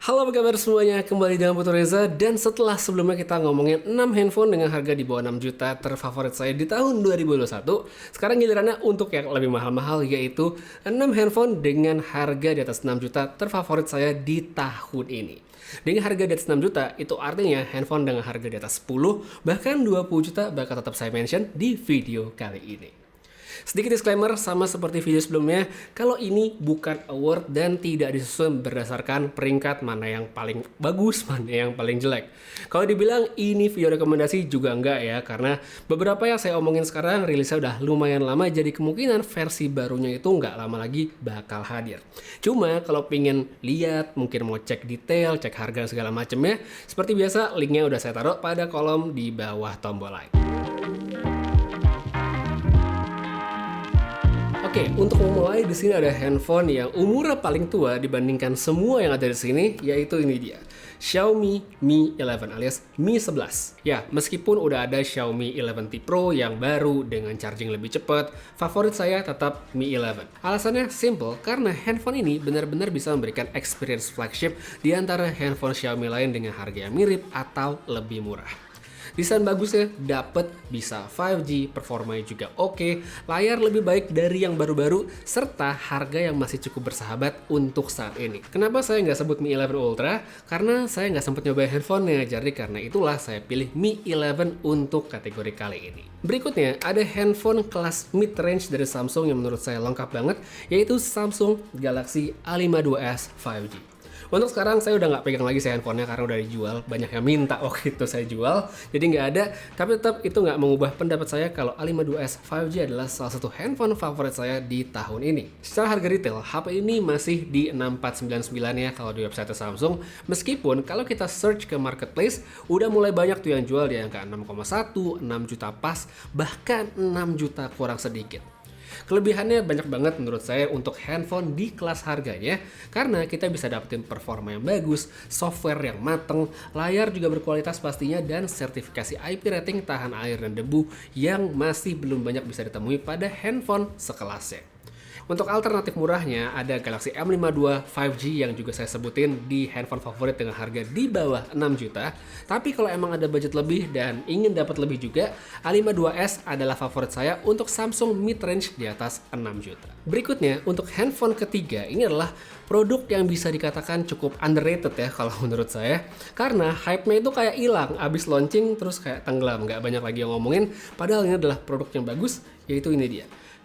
Halo, apa kabar semuanya? Kembali dengan Putu Reza. Dan setelah sebelumnya kita ngomongin 6 handphone dengan harga di bawah 6 juta terfavorit saya di tahun 2021, sekarang gilirannya untuk yang lebih mahal-mahal, yaitu 6 handphone dengan harga di atas 6 juta terfavorit saya di tahun ini. Dengan harga di atas 6 juta, itu artinya handphone dengan harga di atas 10 bahkan 20 juta bakal tetap saya mention di video kali ini. Sedikit disclaimer, sama seperti video sebelumnya, kalau ini bukan award dan tidak disusun berdasarkan peringkat mana yang paling bagus, mana yang paling jelek. Kalau dibilang ini video rekomendasi juga enggak ya, karena beberapa yang saya omongin sekarang rilisnya udah lumayan lama, jadi kemungkinan versi barunya itu nggak lama lagi bakal hadir. Cuma kalau pengen lihat, mungkin mau cek detail, cek harga segala macamnya, seperti biasa linknya udah saya taruh pada kolom di bawah tombol like. Oke, untuk memulai di sini ada handphone yang umurnya paling tua dibandingkan semua yang ada di sini, yaitu ini dia. Xiaomi Mi 11 alias Mi 11. Ya, meskipun udah ada Xiaomi 11T Pro yang baru dengan charging lebih cepat, favorit saya tetap Mi 11. Alasannya simple, karena handphone ini benar-benar bisa memberikan experience flagship di antara handphone Xiaomi lain dengan harga yang mirip atau lebih murah. Desain bagusnya dapet, bisa 5G, performanya juga oke, layar lebih baik dari yang baru-baru, serta harga yang masih cukup bersahabat untuk saat ini. Kenapa saya nggak sebut Mi 11 Ultra? Karena saya nggak sempat nyoba handphonenya, jadi karena itulah saya pilih Mi 11 untuk kategori kali ini. Berikutnya, ada handphone kelas mid-range dari Samsung yang menurut saya lengkap banget, yaitu Samsung Galaxy A52s 5G. Untuk sekarang saya udah nggak pegang lagi handphonenya karena udah dijual, banyak yang minta waktu itu saya jual, jadi nggak ada. Tapi tetap itu nggak mengubah pendapat saya kalau A52s 5G adalah salah satu handphone favorit saya di tahun ini. Secara harga retail, HP ini masih di 6499 ya kalau di website Samsung. Meskipun kalau kita search ke marketplace, udah mulai banyak tuh yang jual di angka 6,1, 6 juta pas, bahkan 6 juta kurang sedikit. Kelebihannya banyak banget menurut saya untuk handphone di kelas harganya, karena kita bisa dapetin performa yang bagus, software yang mateng, layar juga berkualitas pastinya, dan sertifikasi IP rating tahan air dan debu yang masih belum banyak bisa ditemui pada handphone sekelasnya. Untuk alternatif murahnya ada Galaxy M52 5G yang juga saya sebutin di handphone favorit dengan harga di bawah 6 juta. Tapi kalau emang ada budget lebih dan ingin dapat lebih juga, A52s adalah favorit saya untuk Samsung mid-range di atas 6 juta. Berikutnya, untuk handphone ketiga, ini adalah produk yang bisa dikatakan cukup underrated ya kalau menurut saya. Karena hype-nya itu kayak hilang, abis launching terus kayak tenggelam, nggak banyak lagi yang ngomongin. Padahal ini adalah produk yang bagus, yaitu ini dia.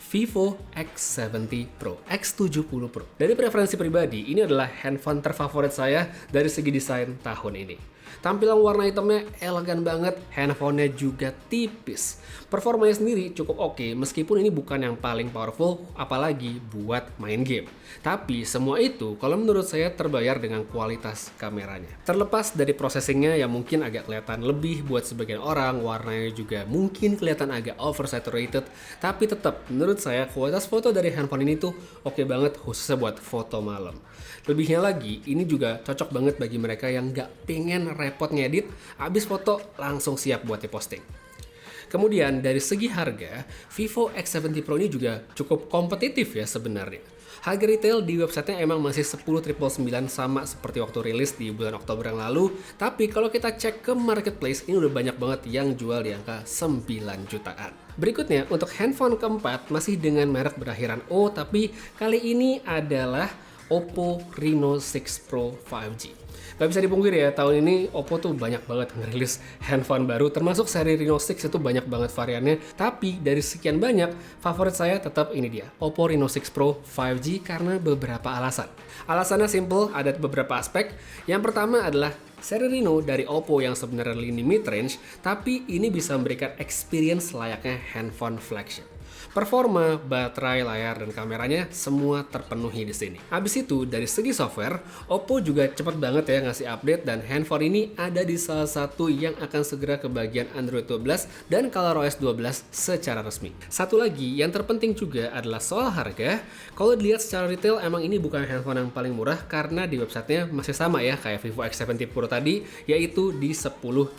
Vivo X70 Pro, X70 Pro. Dari preferensi pribadi, ini adalah handphone terfavorit saya dari segi desain tahun ini. Tampilan warna hitamnya elegan banget, handphonenya juga tipis. Performanya sendiri cukup oke, meskipun ini bukan yang paling powerful, apalagi buat main game. Tapi semua itu kalau menurut saya terbayar dengan kualitas kameranya. Terlepas dari processingnya yang mungkin agak kelihatan lebih buat sebagian orang, warnanya juga mungkin kelihatan agak oversaturated, tapi tetap menurut saya kualitas foto dari handphone ini tuh oke banget, khususnya buat foto malam. Lebihnya lagi, ini juga cocok banget bagi mereka yang nggak pengen repot ngedit, abis foto langsung siap buat diposting. Kemudian dari segi harga, Vivo X70 Pro ini juga cukup kompetitif ya sebenarnya. Harga retail di websitenya emang masih 10.999 sama seperti waktu rilis di bulan Oktober yang lalu, tapi kalau kita cek ke marketplace ini udah banyak banget yang jual di angka 9 jutaan. Berikutnya untuk handphone keempat masih dengan merek berakhiran O, tapi kali ini adalah Oppo Reno 6 Pro 5G. Gak bisa dipungkiri ya, tahun ini Oppo tuh banyak banget ngerilis handphone baru, termasuk seri Reno 6 itu banyak banget variannya. Tapi dari sekian banyak, favorit saya tetap ini dia, Oppo Reno 6 Pro 5G karena beberapa alasan. Alasannya simple, ada beberapa aspek. Yang pertama adalah seri Reno dari Oppo yang sebenarnya lini mid-range, tapi ini bisa memberikan experience layaknya handphone flagship. Performa, baterai, layar, dan kameranya semua terpenuhi di sini. Habis itu, dari segi software, Oppo juga cepat banget ya ngasih update, dan handphone ini ada di salah satu yang akan segera ke bagian Android 12 dan ColorOS 12 secara resmi. Satu lagi, yang terpenting juga adalah soal harga. Kalau dilihat secara retail, emang ini bukan handphone yang paling murah karena di websitenya masih sama ya kayak Vivo X70 Pro tadi, yaitu di 10.999.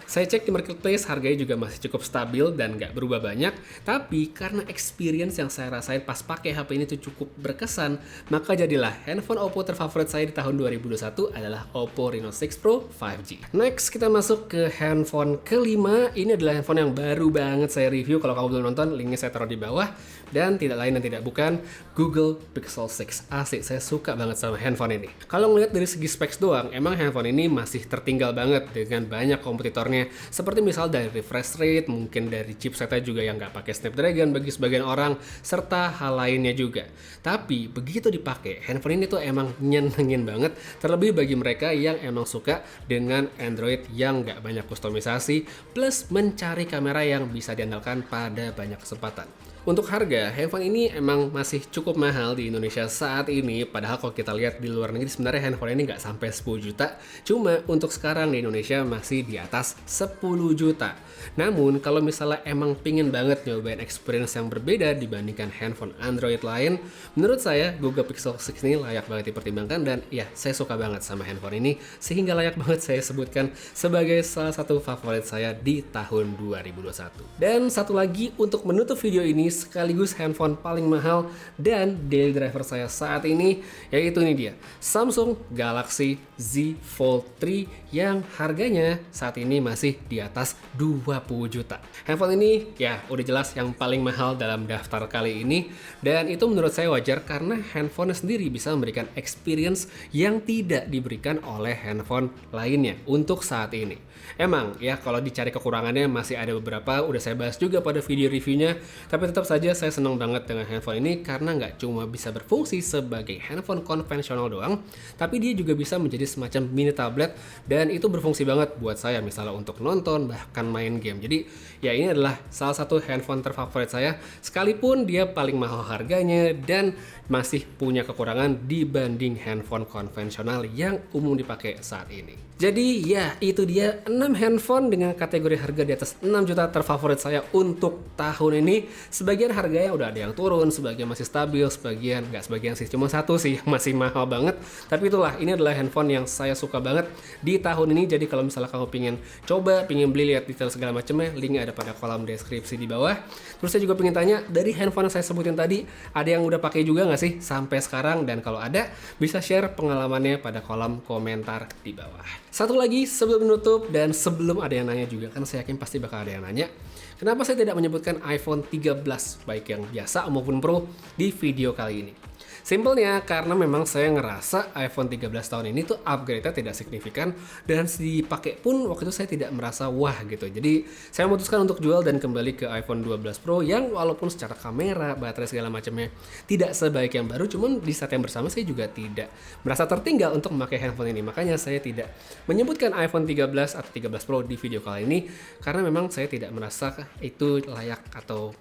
Saya cek di marketplace, harganya juga masih cukup stabil dan nggak berubah banyak, tapi Tapi karena experience yang saya rasain pas pakai HP ini tuh cukup berkesan, maka jadilah handphone Oppo terfavorit saya di tahun 2021 adalah Oppo Reno 6 Pro 5G. Next kita masuk ke handphone kelima. Ini adalah handphone yang baru banget saya review. Kalau kamu belum nonton, linknya saya taruh di bawah. Dan tidak lain dan tidak bukan Google Pixel 6. Asik, saya suka banget sama handphone ini. Kalau ngeliat dari segi specs doang, emang handphone ini masih tertinggal banget dengan banyak kompetitornya. Seperti misal dari refresh rate, mungkin dari chipsetnya juga yang nggak pakai Snapdragon bagi sebagian orang, serta hal lainnya juga. Tapi begitu dipakai, handphone ini tuh emang nyenengin banget. Terlebih bagi mereka yang emang suka dengan Android yang nggak banyak kustomisasi, plus mencari kamera yang bisa diandalkan pada banyak kesempatan. Untuk harga, handphone ini emang masih cukup mahal di Indonesia saat ini. Padahal kalau kita lihat di luar negeri sebenarnya handphone ini nggak sampai 10 juta. Cuma untuk sekarang di Indonesia masih di atas 10 juta. Namun kalau misalnya emang pingin banget nyobain experience yang berbeda dibandingkan handphone Android lain, menurut saya Google Pixel 6 ini layak banget dipertimbangkan. Dan ya, saya suka banget sama handphone ini, sehingga layak banget saya sebutkan sebagai salah satu favorit saya di tahun 2021. Dan satu lagi untuk menutup video ini, sekaligus handphone paling mahal dan daily driver saya saat ini, yaitu ini dia, Samsung Galaxy Z Fold 3 yang harganya saat ini masih di atas 20 juta. Handphone ini ya udah jelas yang paling mahal dalam daftar kali ini, dan itu menurut saya wajar karena handphone sendiri bisa memberikan experience yang tidak diberikan oleh handphone lainnya untuk saat ini. Emang ya kalau dicari kekurangannya masih ada beberapa, udah saya bahas juga pada video reviewnya, tapi tetap saja saya senang banget dengan handphone ini karena nggak cuma bisa berfungsi sebagai handphone konvensional doang, tapi dia juga bisa menjadi semacam mini tablet, dan itu berfungsi banget buat saya misalnya untuk nonton bahkan main game. Jadi ya ini adalah salah satu handphone terfavorit saya, sekalipun dia paling mahal harganya dan masih punya kekurangan dibanding handphone konvensional yang umum dipakai saat ini. Jadi ya itu dia 6 handphone dengan kategori harga di atas 6 juta terfavorit saya untuk tahun ini. Sebagian harganya udah ada yang turun, sebagian masih stabil, sebagian sih, cuma satu sih yang masih mahal banget. Tapi itulah, ini adalah handphone yang saya suka banget di tahun ini. Jadi kalau misalnya kamu pingin beli, lihat detail segala macamnya, linknya ada pada kolom deskripsi di bawah. Terus saya juga pengen tanya, dari handphone yang saya sebutin tadi, ada yang udah pakai juga nggak sih sampai sekarang? Dan kalau ada, bisa share pengalamannya pada kolom komentar di bawah. Satu lagi sebelum menutup dan sebelum ada yang nanya juga, kan saya yakin pasti bakal ada yang nanya, kenapa saya tidak menyebutkan iPhone 13 baik yang biasa maupun Pro di video kali ini? Simpelnya karena memang saya ngerasa iPhone 13 tahun ini tuh upgrade-nya tidak signifikan, dan dipakai pun waktu itu saya tidak merasa wah gitu. Jadi saya memutuskan untuk jual dan kembali ke iPhone 12 Pro yang walaupun secara kamera, baterai segala macamnya tidak sebaik yang baru, cuman di saat yang bersama saya juga tidak merasa tertinggal untuk memakai handphone ini. Makanya saya tidak menyebutkan iPhone 13 atau 13 Pro di video kali ini, karena memang saya tidak merasa itu layak atau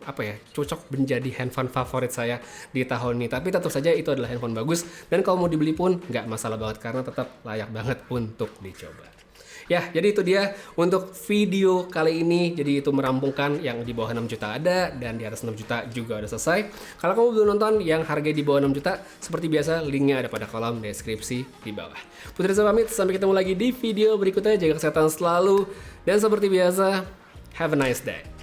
cocok menjadi handphone favorit saya di tahun ini. Tapi tetap saja itu adalah handphone bagus, dan kalau mau dibeli pun nggak masalah banget karena tetap layak banget untuk dicoba. Ya, jadi itu dia untuk video kali ini. Jadi itu merampungkan yang di bawah 6 juta ada, dan di atas 6 juta juga udah selesai. Kalau kamu belum nonton yang harga di bawah 6 juta, seperti biasa linknya ada pada kolom deskripsi di bawah. Putri Reza pamit, sampai ketemu lagi di video berikutnya. Jaga kesehatan selalu, dan seperti biasa, have a nice day.